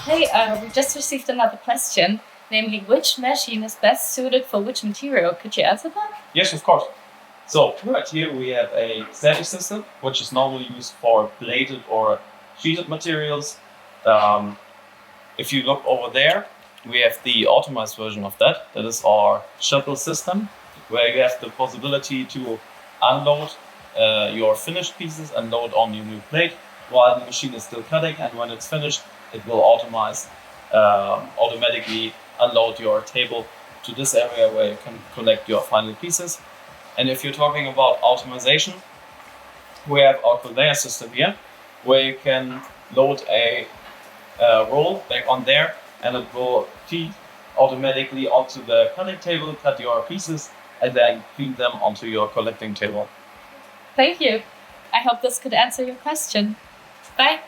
Hey, we just received another question, namely which machine is best suited for which material? Could you answer that? Yes, of course. So right here we have a static system, which is normally used for bladed or sheeted materials. If you look over there, we have the optimized version of that. That is our shuttle system, where you have the possibility to unload your finished pieces and load on your new plate while the machine is still cutting. And when it's finished, it will automatically unload your table to this area where you can collect your final pieces. And if you're talking about automation, we have our conveyor system here, where you can load a roll back on there, and it will feed automatically onto the cutting table, cut your pieces, and then feed them onto your collecting table. Thank you. I hope this could answer your question. Bye.